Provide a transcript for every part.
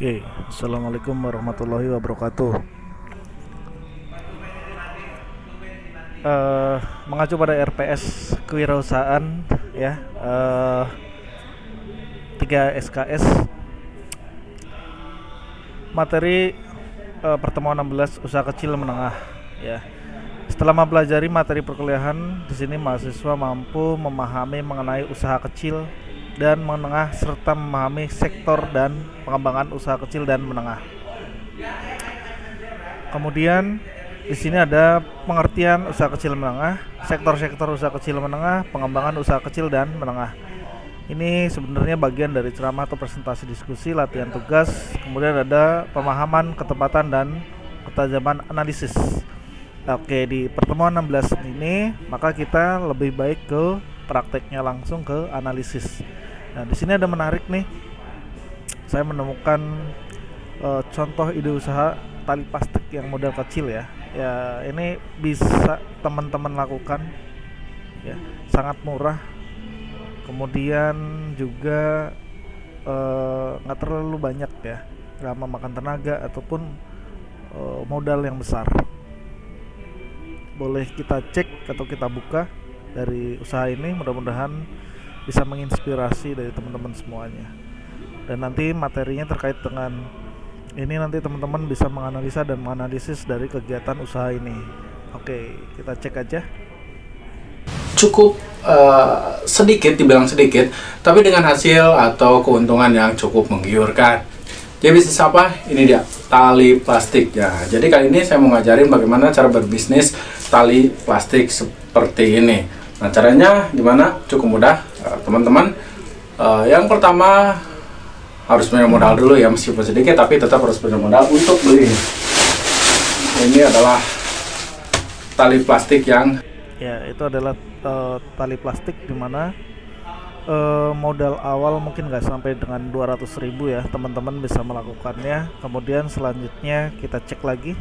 Oke, assalamualaikum warahmatullahi wabarakatuh. Mengacu pada RPS kewirausahaan ya, 3 SKS materi pertemuan 16 usaha kecil menengah ya. Setelah mempelajari materi perkuliahan, di sini mahasiswa mampu memahami mengenai usaha kecil dan menengah serta memahami sektor dan pengembangan usaha kecil dan menengah. Kemudian di sini ada pengertian usaha kecil menengah, sektor-sektor usaha kecil menengah, pengembangan usaha kecil dan menengah. Ini sebenarnya bagian dari ceramah atau presentasi diskusi, latihan tugas. Kemudian ada pemahaman, ketepatan dan ketajaman analisis. Oke, di pertemuan 16 ini maka kita lebih baik ke prakteknya, langsung ke analisis. Nah, di sini ada menarik nih. Saya menemukan contoh ide usaha tali plastik yang model kecil ya. Ya, ini bisa teman-teman lakukan ya. Sangat murah. Kemudian juga nggak terlalu banyak ya, nggak memakan tenaga ataupun modal yang besar. Boleh kita cek atau kita buka dari usaha ini, mudah-mudahan bisa menginspirasi dari teman-teman semuanya. Dan nanti materinya terkait dengan ini nanti teman-teman bisa menganalisa dan menganalisis dari kegiatan usaha ini. Oke, kita cek aja. Cukup sedikit, dibilang sedikit, tapi dengan hasil atau keuntungan yang cukup menggiurkan. Dia bisnis apa? Ini dia, tali plastik ya. Jadi kali ini saya mau ngajarin bagaimana cara berbisnis tali plastik seperti ini. Nah, caranya gimana? Cukup mudah, teman-teman. Yang pertama harus punya modal dulu ya, meskipun sedikit tapi tetap harus punya modal untuk beli. Ini adalah tali plastik yang itu adalah tali plastik dimana modal awal mungkin nggak sampai dengan 200.000 ya, teman-teman bisa melakukannya. Kemudian selanjutnya kita cek lagi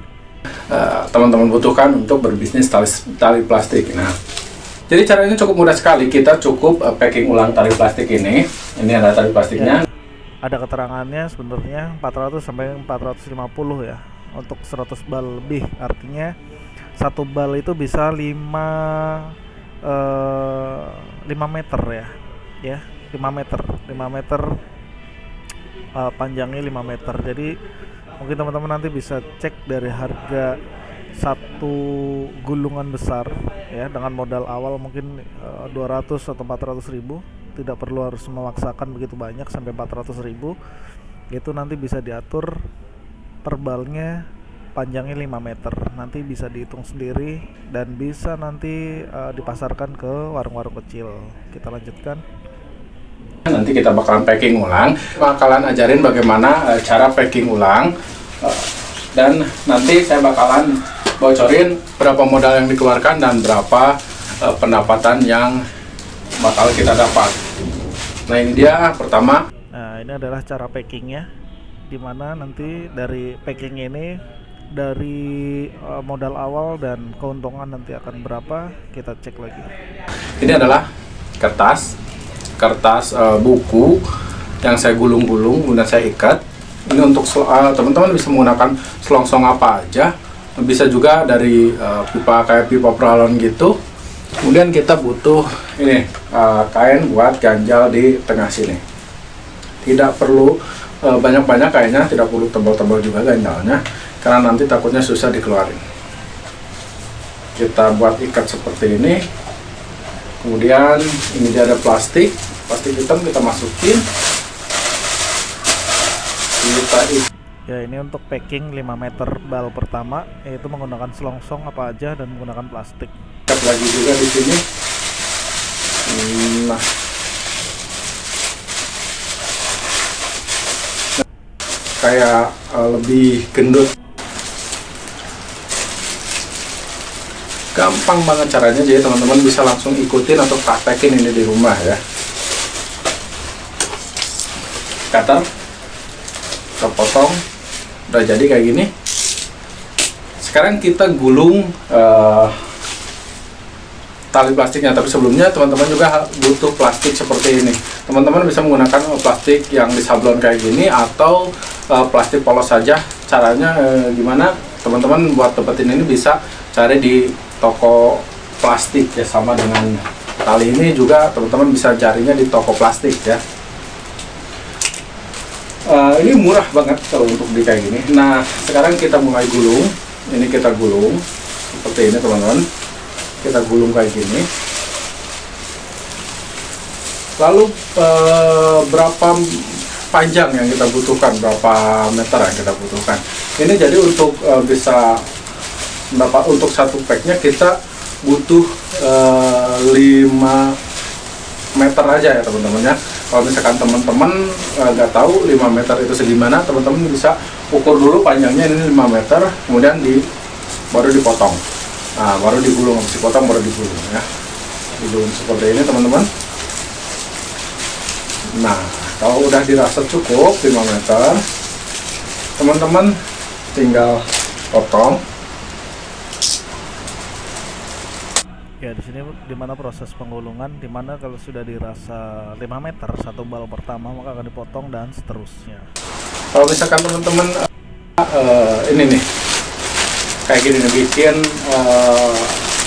teman-teman butuhkan untuk berbisnis tali plastik. Nah, jadi caranya cukup mudah sekali. Kita cukup packing ulang tali plastik ini. Ini ada tali plastiknya. Ada keterangannya sebenarnya 400 sampai 450 ya untuk 100 bal lebih. Artinya satu bal itu bisa 5 meter ya 5 meter panjangnya 5 meter. Jadi mungkin teman-teman nanti bisa cek dari harga satu gulungan besar ya, dengan modal awal mungkin 200 atau 400.000. Tidak perlu harus memaksakan begitu banyak sampai 400.000. Itu nanti bisa diatur per balnya panjangnya 5 meter. Nanti bisa dihitung sendiri dan bisa nanti dipasarkan ke warung-warung kecil. Kita lanjutkan. Nanti kita bakalan packing ulang. Bakalan ajarin bagaimana cara packing ulang. Dan nanti saya bakalan bocorin berapa modal yang dikeluarkan dan berapa pendapatan yang bakal kita dapat. Nah, ini dia pertama. Nah, ini adalah cara packingnya, dimana nanti dari packing ini dari modal awal dan keuntungan nanti akan berapa, kita cek lagi. Ini adalah kertas buku yang saya gulung-gulung, kemudian saya ikat. Ini untuk teman-teman bisa menggunakan selongsong apa aja, bisa juga dari pipa kayak pipa pralon gitu. Kemudian kita butuh ini kain buat ganjal di tengah sini. Tidak perlu banyak-banyak kainnya, tidak perlu tebal-tebal juga ganjalnya, karena nanti takutnya susah dikeluarin. Kita buat ikat seperti ini. Kemudian ini dia ada plastik hitam, kita masukin. Ya, ini untuk packing 5 meter bal pertama, yaitu menggunakan selongsong apa aja dan menggunakan plastik. Ikat lagi juga di sini. Nah, kayak lebih gendut. Gampang banget caranya, jadi teman-teman bisa langsung ikutin atau praktekin ini di rumah ya. Cutter, kita potong, udah jadi kayak gini. Sekarang kita gulung tali plastiknya. Tapi sebelumnya teman-teman juga butuh plastik seperti ini. Teman-teman bisa menggunakan plastik yang disablon kayak gini atau plastik polos saja. Caranya gimana? Teman-teman buat dapetin ini bisa cari di toko plastik ya, sama dengan tali ini juga teman-teman bisa carinya di toko plastik ya. Ini murah banget kalau untuk di kayak gini. Nah, sekarang kita mulai gulung. Ini kita gulung seperti ini teman-teman. Kita gulung kayak gini. Lalu berapa panjang yang kita butuhkan, berapa meter yang kita butuhkan. Ini jadi untuk bisa mendapat untuk satu packnya kita butuh 5 meter aja ya teman-teman ya. Kalau misalkan teman-teman nggak tahu 5 meter itu segimana, teman-teman bisa ukur dulu panjangnya ini 5 meter, kemudian baru dipotong. Nah, baru digulung, habis dipotong baru digulung ya. Digulung seperti ini teman-teman. Nah, kalau udah dirasa cukup 5 meter, teman-teman tinggal potong. Ya, di sini dimana proses penggulungan, dimana kalau sudah dirasa 5 meter satu bal pertama maka akan dipotong dan seterusnya. Kalau misalkan teman-teman ini nih kayak gini nih, bikin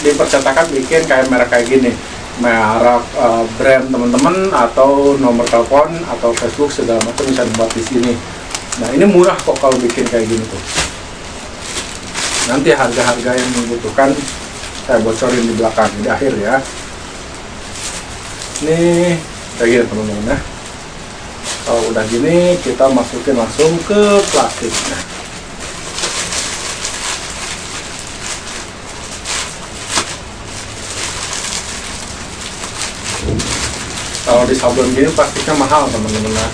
di percetakan bikin kayak merek kayak gini, merek brand teman-teman atau nomor telepon atau Facebook segala macam bisa dibuat di sini. Nah, ini murah kok kalau bikin kayak gini tuh. Nanti harga-harga yang membutuhkan saya bocorin di belakang, di akhir ya. Ini kayak gini teman-teman ya. Kalau udah gini kita masukin langsung ke plastiknya. Kalau di sablon gini plastiknya mahal teman-teman ya.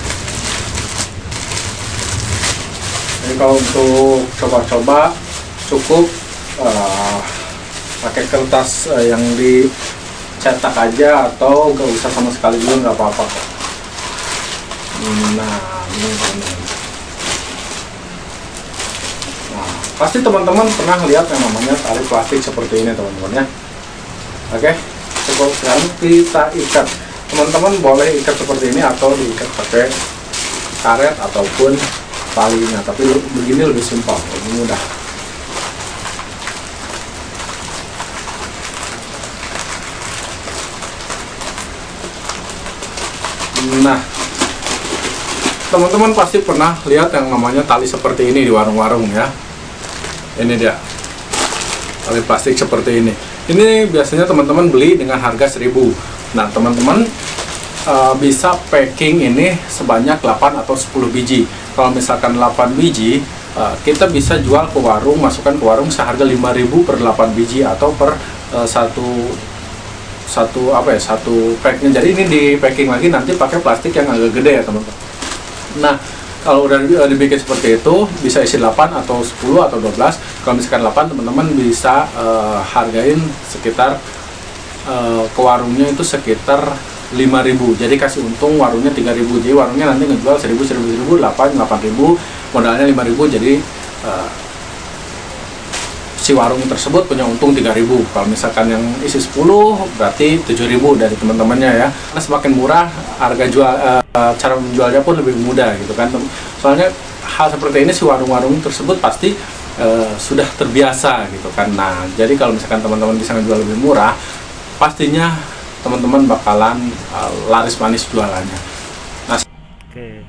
Jadi kalau untuk coba-coba cukup pakai kertas yang dicetak aja atau gak usah sama sekali juga nggak apa-apa. Nah, ini teman-teman. Nah, pasti teman-teman pernah lihat yang namanya tali plastik seperti ini teman-teman ya. Oke, cukup sekarang kita ikat. Teman-teman boleh ikat seperti ini atau diikat pakai karet ataupun talinya, tapi begini lebih simpel, lebih mudah. Nah, teman-teman pasti pernah lihat yang namanya tali seperti ini di warung-warung ya. Ini dia, tali plastik seperti ini. Ini biasanya teman-teman beli dengan harga 1.000. Nah, teman-teman bisa packing ini sebanyak 8 atau 10 biji. Kalau misalkan 8 biji, kita bisa jual ke warung, masukkan ke warung seharga 5.000 per 8 biji atau per satu packnya. Jadi ini di packing lagi nanti pakai plastik yang agak gede ya teman-teman. Nah, kalau udah dibikin seperti itu bisa isi 8 atau 10 atau 12. Kalau misalkan 8, teman-teman bisa hargain sekitar ke warungnya itu sekitar 5.000. Jadi kasih untung warungnya 3.000. Jadi warungnya nanti ngejual 1.000, 8.000, modalnya 5.000. Jadi si warung tersebut punya untung 3.000. Kalau misalkan yang isi 10 berarti 7.000 dari teman-temannya ya. Karena semakin murah harga jual, cara menjualnya pun lebih mudah gitu kan. Soalnya hal seperti ini si warung-warung tersebut pasti sudah terbiasa gitu kan. Nah, jadi kalau misalkan teman-teman bisa menjual lebih murah, pastinya teman-teman bakalan laris manis jualannya. Nah, Oke,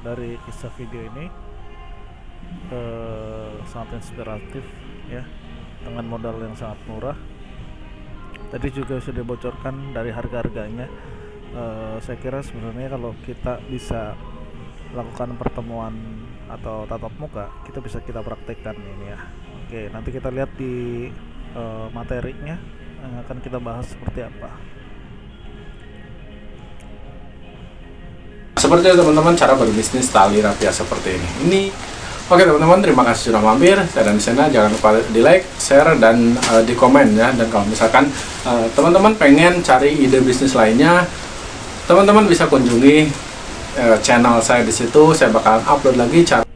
dari kisah video ini sangat inspiratif ya, dengan modal yang sangat murah. Tadi juga sudah dibocorkan dari harga-harganya. Saya kira sebenarnya kalau kita bisa lakukan pertemuan atau tatap muka, kita praktekkan ini ya. Oke, nanti kita lihat di materinya yang akan kita bahas seperti apa. seperti itu teman-teman cara berbisnis tali rafia seperti ini. Oke teman-teman, terima kasih sudah mampir. Saya dan Sena, jangan lupa di like, share, dan di komen ya. Dan kalau misalkan teman-teman pengen cari ide bisnis lainnya, teman-teman bisa kunjungi channel saya di situ. Saya bakalan upload lagi cara